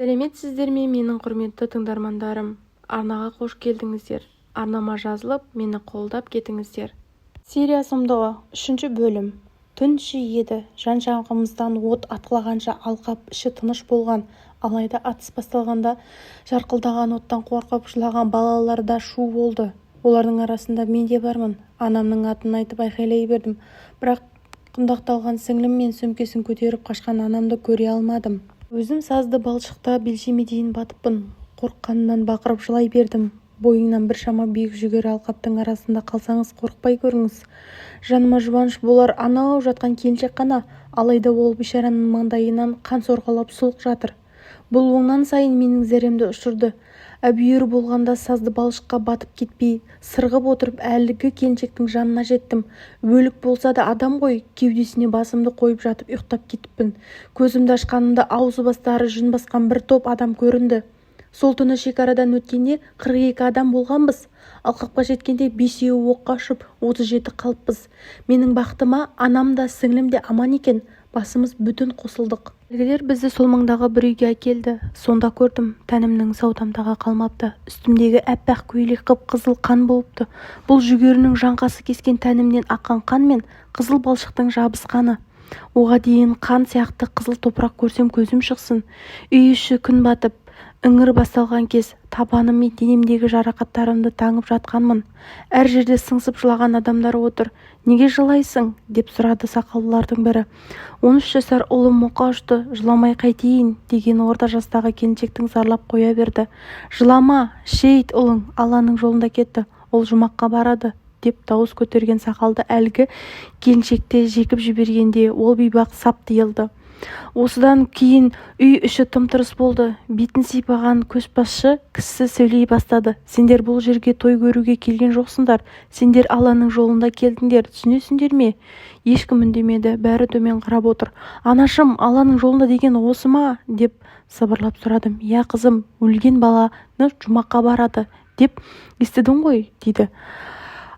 сәлеметсіздер ме менің құрметті тыңдармандарым, арнаға қош келдіңіздер. Арнама жазылып, мені қолдап кетіңіздер. Сирия сұмдығы 3 бөлім. Түн іші еді, жан-жағымыздан от атқылағанша алқап іші тыныш болған. Алайда атыс басталғанда жарқылдаған оттан қорқып жылаған балаларда шу болды. Олардың арасында мен де бармын. Анамның атын айтып айқайлай бердім. Бірақ құндақталған сіңлім мен сөмкесін көтеріп қашқан анамды көре алмадым. Өзім сазды балшықта белшеме дейін батыппын. Қорыққанымнан бақырып жылай бердім. Бойыңнан біршама биік жүгері алқаптың арасында қалсаңыз қорықпай көріңіз. Жаныма жұбаныш болар анау жатқан келіншек қана, алайда ол бишараның маңдайынан қан сорғалап сұлқ жатыр. Бұл оңнан сайын менің зәремді ұшырды. Әбүйір болғанда сазды балшыққа батып кетпей, сырғып отырып әлгі келіншектің жанына жеттім. Өлік болса да адам ғой, кеудесіне басымды қойып жатып ұйықтап кетіппін. Көзімді ашқанымда аузы бастары жүн басқан бір топ адам көрінді. Сол түні шекарадан өткенде 42 адам болғанбыз. Алқапқа жеткенде 5-еуі оққа ұшып, 37 қалыппыз. Менің бақытыма анам да сіңлім де аман екен. Басымыз бүтін қосылдық. Әлгілер бізді сол маңдағы бір үйге әкелді. Сонда көрдім, тәнімнің саудамдағы қалмапты. Үстімдегі әппақ көйлек қып-қызыл қан болыпты. Бұл жүгерінің жаңқасы кескен тәнімнен аққан қан мен қызыл балшықтың жабысқаны. Оға дейін қан сияқты қызыл топырақ көрсем көзім шықсын. Үй іші күн батып, іңір басталған кез табаным мен денемдегі жарақаттарымды таңып жатқанмын. Әр жерде сыңсып жылаған адамдар отыр. Неге жылайсың? Деп сұрады сақалдылардың бірі. 13 жасар ұлым мұқа ұшты, жыламай қайтейін деген орта жастағы келіншектің зарлап қоя берді. Жылама, шейіт ұлың Алланың жолында кетті, ол жұмаққа барады деп дауыс көтерген сақалды әлгі келіншекте жекіп жібергенде ол бейбақ сап тиылды. Осыдан кейін үй іші тым-тырыс болды. Бетін сипаған көшбасшы кісі сөйлей бастады. Сендер бұл жерге той көруге келген жоқсыңдар. Сендер Алланың жолында келдіңдер, түсінесіңдер ме? Ешкім үндемеді, бәрі төмен қарап отыр. Анашым, Алланың жолында деген осы ма? Деп сыбырлап сұрадым. Я қызым, өлген баланы жұмаққа барады деп естідің ғой, дейді.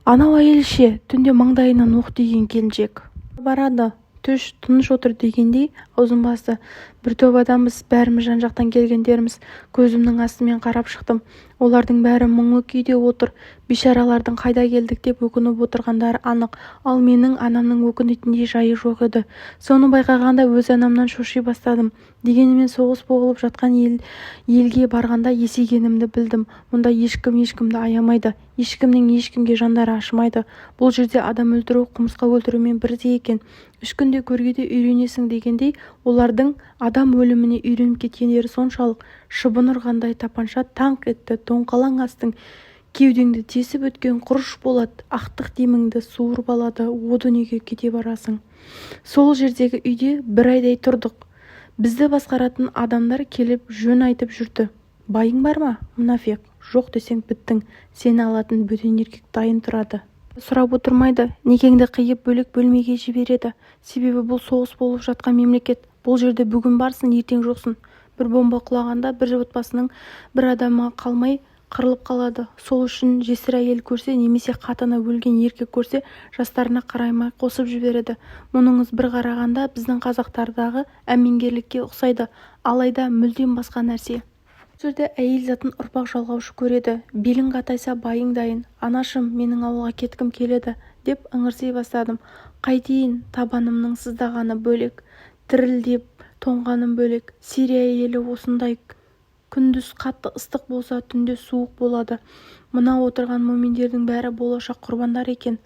Анау әйелше, түнде маңдайынан оқ тиген келіншек. Барады. Түш, тыныш отыр дегендей аузын басты. Бір топ адамбыз, бәріміз жан-жақтан келгендерміз. Көзімнің астымен қарап шықтым. Олардың бәрі мұңлы күйде отыр. Бишаралардың қайда келдік деп өкініп отырғандары анық. Ал менің анамның өкінетіндей жайы жоқ еді. Соны байқағанда өз анамнан шоши бастадым. Дегенмен соғыс болып жатқан елге барғанда есейгенімді білдім. Мұнда ешкім ешкімді аямайды. Ешкімнің ешкімге жандары ашымайды. Бұл жерде адам өлтіру құмырсқа өлтірумен бірдей екен. 3 күнде көргеде үйренесің дегендей, олардың адам өліміне үйреніп кеткендері соншалық. Шыбын ұрғандай тапанша таңқ етті. Тоңқалаң астың кеудеңді тесіп өткен құрыш болады. Ақтық деміңді суырып алады. О дүниеге кете барасың. Сол жердегі үйде 1 айдай тұрдық. Бізді басқаратын адамдар келіп жөн айтып жүрді. Байың бар ма? Мұнафиқ. Жоқ десең біттің. Сені алатын бөтен еркек дайын тұрады. Сұрап отырмайды. Некеңді қиып бөлек бөлмеге жібереді. Себебі бұл соғыс болып жатқан мемлекет. Бұл жерде бүгін барсың, ертең жоқсың. Бір бомба құлағанда бір отбасының бір адамы қалмай қырылып қалады. Сол үшін жесір әйел көрсе немесе қатыны өлген еркек көрсе жастарына қараймай қосып жібереді. Мұныңыз бір қарағанда біздің қазақтардағы әмеңгерлікке ұқсайды. Алайда мүлдем басқа нәрсе. Жерде әйел затын ұрпақ жалғаушы көреді. Белің қатайса байың дайын. Анашым, менің ауылға кеткім келеді деп ыңырси бастадым. Қайтейін, табанымның сыздағаны бөлек, тірілдеп тоңғаным бөлек. Сирия әйелі осындай. Күндіз қатты ыстық болса, түнде суық болады. Мына отырған мөминдердің бәрі болашақ құрбандар екен.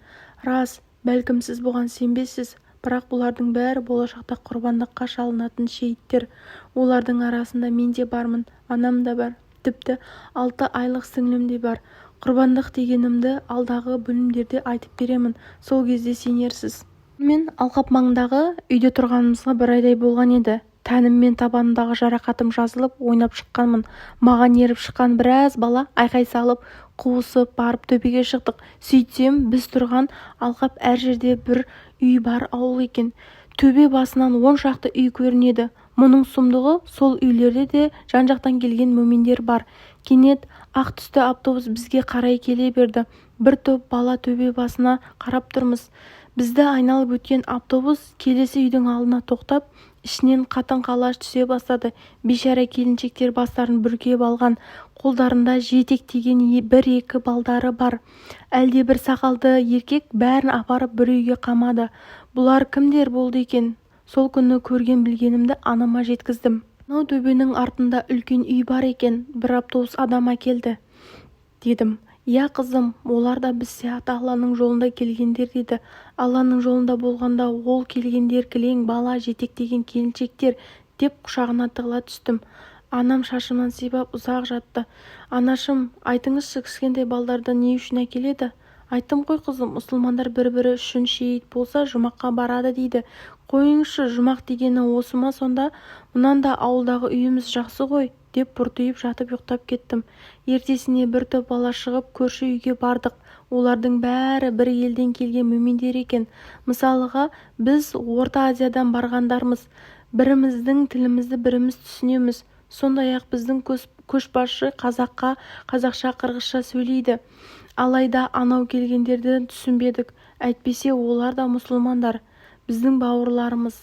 Рас, бәлкім сіз бұған сенбессіз. Бірақ бұлардың бәрі болашақта құрбандыққа шалынатын шейіттер. Олардың арасында мен де бармын, анам да бар. Тіпті 6 айлық сіңлім де бар. Құрбандық дегенімді алдағы бөлімдерде айтып беремін. Сол кезде сенерсіз. Мен алқап маңдағы үйде тұрғанымызға 1 айдай болған еді. Тәнім мен табанымдағы жарақатым жазылып, ойнап шыққанмын. Маған еріп шыққан біраз бала айқай салып, қуысып барып төбеге шықтық. Сөйтсем, біз тұрған алқап әр жерде бір үй бар ауыл екен. Төбе басынан 10 шақты үй көрінеді. Мұның сұмдығы сол үйлерде де жан-жақтан келген мөминдер бар. Кенет ақ түсті автобус бізге қарай келе берді. Бір топ бала төбе басына қарап тұрмыз. Бізді айналып өткен автобус келесі үйдің алдына тоқтап, ішінен қатын-қалаш түсе бастады. Бейшара келіншектер бастарын бүркеп алған, қолдарында жетектеген бір-екі балдары бар. Әлдебір сақалды еркек бәрін апарып бір үйге қамады. Бұлар кімдер болды екен? Сол күні көрген-білгенімді анама жеткіздім. Мынау төбенің артында үлкен үй бар екен, бір автобус адам әкелді, дедім. Иә қызым, олар да біз сияқты Алланың жолында келгендер деді. Алланың жолында болғанда ол келгендер кілең бала, жетектеген келіншектер, деп құшағына тығыла түстім. Анам шашымнан сипап ұзақ жатты. Анашым, айтыңызшы, кішкентай балдарды не үшін әкеледі? Айттым ғой қызым, мұсылмандар бір-бірі үшін шейіт болса жұмаққа барады дейді. Қойыңызшы, жұмақ дегені осы ма сонда? Мұнан да ауылдағы үйіміз жақсы ғой, деп бұртиып жатып ұйықтап кеттім. Ертесіне бір топ бала шығып көрші үйге бардық. Олардың бәрі бір елден келген мүминдер екен. Мысалыға, біз Орта Азиядан барғандармыз. Біріміздің тілімізді біріміз түсінеміз. Сондай-ақ біздің көшбасшы қазақша, қырғызша сөйлейді. Алайда анау келгендерді түсінбедік. Әйтпесе олар да мұсылмандар, біздің бауырларымыз.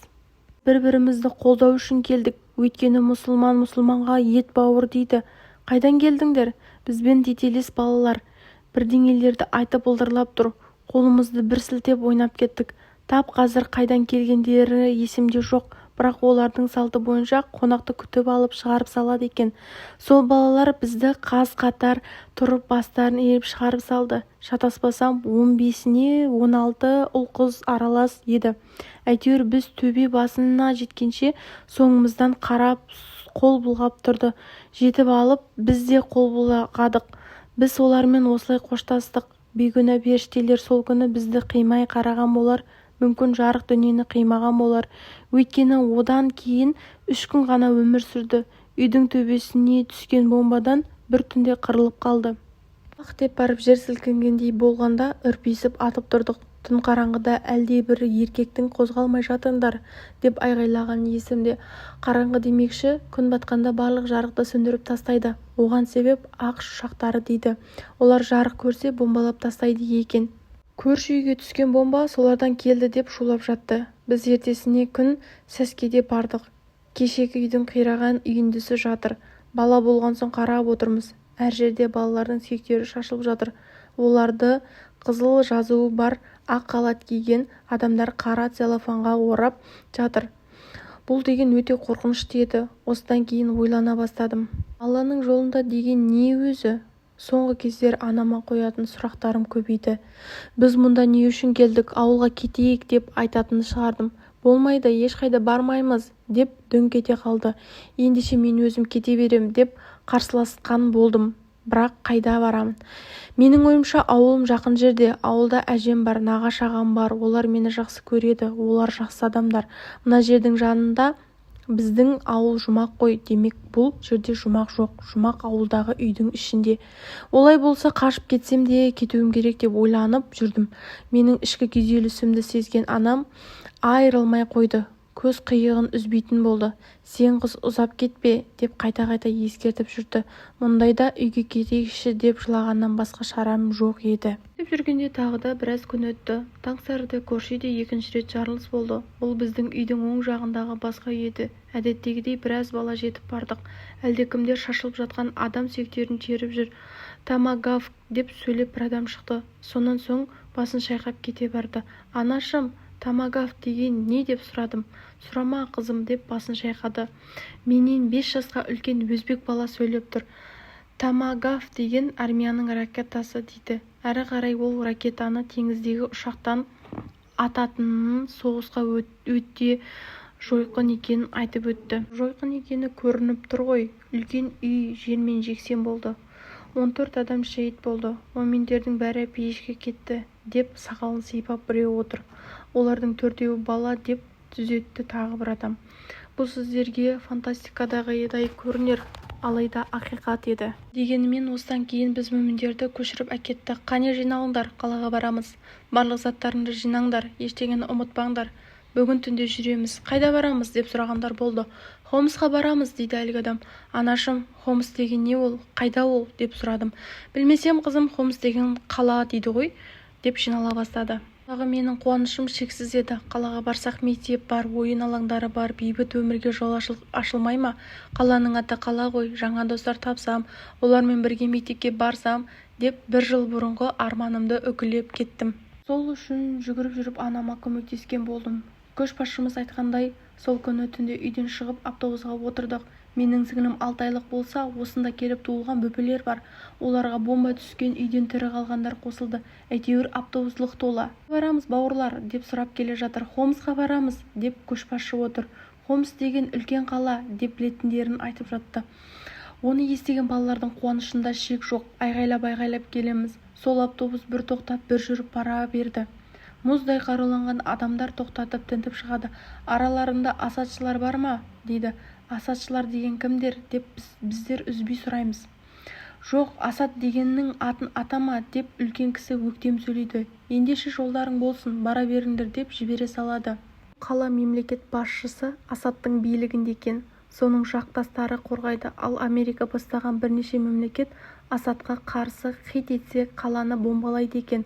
Бір-бірімізді қолдау үшін келдік. Өйткені мұсылманға ет бауыр дейді. Қайдан келдіңдер? Бізбен тетелес балалар. Бірдеңелерді айтыпылдырлап тұр. Қолымызды бір сілтеп ойнап кеттік. Тап қазір қайдан келгендері есімде жоқ. Бірақ олардың салты бойынша қонақты күтіп алып шығарып салады екен. Сол балалар бізді қаз-қатар тұрып бастарын иіп шығарып салды. Шатаспасам 15-не 16 ұл-қыз аралас еді. Әйтеуір біз төбе басына жеткенше соңымыздан қарап қол бұлғап тұрды. Жетіп алып біз де қол бұлғадық. Біз олармен осылай қоштастық. Бейгүнә періштелер сол күні бізді қимай қараған болар. Мүмкін жарық дүниені қимаған болар. Өйткені одан кейін 3 күн ғана өмір сүрді. Үйдің төбесіне түскен бомбадан бір түнде қырылып қалды. Ақ деп барып жер сілкінгендей болғанда үрписіп атып тұрдық. Түн қараңғыда әлде бір еркектің қозғалмай жатыңдар деп айғайлаған есімде. Қараңғы демекші, күн батқанда барлық жарықты сөндіріп тастайды. Оған себеп ақ ұшақтары дейді. Олар жарық көрсе бомбалап тастайды екен. Көрші үйге түскен бомба солардан келді деп шулап жатты. Біз ертесіне күн сәскеде бардық. Кешегі үйдің қираған үйіндісі жатыр. Бала болған соң қарап отырмыз. Әр жерде балалардың сүйектері шашылып жатыр. Оларды қызыл жазуы бар ақ халат киген адамдар қара целлофанға орап жатыр. Бұл деген өте қорқынышты еді. Осыдан кейін ойлана бастадым. Алланың жолында деген не өзі? Соңғы кездер анама қоятын сұрақтарым көбейді. Біз мұнда не үшін келдік, ауылға кетейік деп айтатын шығардым. Болмайды, ешқайда бармаймыз деп дөңк ете қалды. Ендеше мен өзім кете берем деп қарсыласқан болдым. Бірақ қайда барамын? Менің ойымша ауылым жақын жерде. Ауылда әжем бар, нағашы ағам бар. Олар мені жақсы көреді. Олар жақсы адамдар. Мына жердің жанында біздің ауыл жұмақ қой. Демек бұл жерде жұмақ жоқ. Жұмақ ауылдағы үйдің ішінде. Олай болса қашып кетсем де кетуім керек деп ойланып жүрдім. Менің ішкі күйзелісімді сезген анам айрылмай қойды. Көз қиығын үзбейтін болды. Сен қыз ұзап кетпе деп қайта-қайта ескертіп жүрді. Мұндайда үйге кетейікші деп жылағаннан басқа шарам жоқ еді. Деп жүргенде тағы да біраз күн өтті. Таңсәріде көрші үйде екінші рет жарылыс болды. Ол біздің үйдің оң жағындағы басқа үй еді. Әдеттегідей біраз бала жетіп бардық. Әлдекімдер шашылып жатқан адам сүйектерін теріп жүр. Томагавк деп сөйлеп бір адам шықты. Сонан соң басын шайқап кете барды. Анашым, томагавк деген не деп сұрадым. Сұрама қызым деп басын шайқады. Менен 5 жасқа үлкен өзбек бала сөйлеп тұр. Томагавк деген армияның ракетасы дейді. Әрі қарай ол ракетаны теңіздегі ұшақтан ататынын, соғысқа өте жойқын екенін айтып өтті. Жойқын екені көрініп тұр ғой. Үлкен үй жермен жексен болды. 14 адам шейіт болды. Моминдердің бәрі пейішке кетті деп сақалын сипап біреу отыр. Олардың 4-еуі бала деп түзетті тағы бір адам. Бұл сіздерге фантастикадағыдай көрінер, алайда ақиқат еді. Дегенімен осыдан кейін біз моминдерді көшіріп әкетті. Қане жиналыңдар, қалаға барамыз. Барлық заттарыңды жинаңдар, ештеңені ұмытпаңдар. Бүгін түнде жүреміз. Қайда барамыз деп сұрағандар болды. Хомсқа барамыз дейді әлгі адам. Анашым, Хомс деген не ол? Қайда ол? деп сұрадым. Білмесем қызым, Хомс деген қала дейді ғой деп жинала бастады. Дағы менің қуанышым шексіз еді. Қалаға барсақ мектеп бар, ойын алаңдары бар, бейбіт өмірге жол ашылмай ма? Қаланың аты қала ғой, жаңа достар тапсам, олармен бірге мектепке барсам деп бір жыл бұрынғы арманымды үкілеп кеттім. Сол үшін жүгіріп жүріп анама көмектескен болдым. Көшбасшымыз айтқандай, сол күні түнде үйден шығып автобусқа отырдық. Менің сіңлім 6 айлық болса, осында келіп туылған бөпелер бар. Оларға бомба түскен, үйден тірі қалғандар қосылды. Әйтеуір автобус лық тола. Барамыз бауырлар деп сұрап келе жатыр. Хомсқа барамыз деп көшбасшы отыр. Хомс деген үлкен қала деп білетіндерін айтып жатты. Оны естіген балалардың қуанышында шек жоқ. Айғайлап келеміз. Сол автобус бір тоқтап, бір жүріп бара берді. Мұздай қаруланған адамдар тоқтатып тінтіп шығады. Араларында асатшылар бар ма? дейді. Асатшылар деген кімдер деп біздер үзбей сұраймыз. Жоқ, Асат дегеннің атын атама деп үлкен кісі өктем сөйлейді. Ендеше жолдарың болсын, бара беріңдер деп жібере салады. Қала мемлекет басшысы Асаттың билігінде екен. Соның жақтастары қорғайды. Ал Америка бастаған бірнеше мемлекет Асатқа қарсы хит етсе қаланы бомбалайды екен.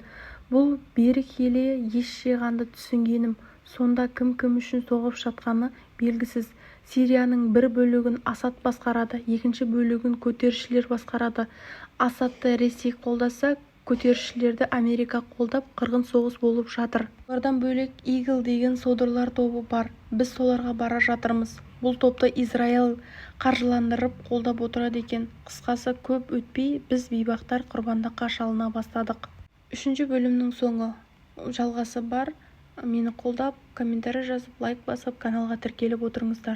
Бұл бері келе еш жиғанды түсінгенім. Сонда кім үшін соғып жатқаны белгісіз. Сирияның бір бөлігін Асад басқарады, екінші бөлігін көтерілісшілер басқарады. Асадты Ресей қолдаса, көтерілісшілерді Америка қолдап, қырғын соғыс болып жатыр. Олардан бөлек Игл деген содырлар тобы бар. Біз соларға бара жатырмыз. Бұл топты Израиль қаржыландырып қолдап отырады екен. Қысқасы, көп өтпей біз бейбақтар құрбандыққа шалына бастадық. 3 бөлімнің соңы жалғасы бар. Мені қолдап, комментарий жазып, лайк басып, каналға тіркеліп отырыңыздар.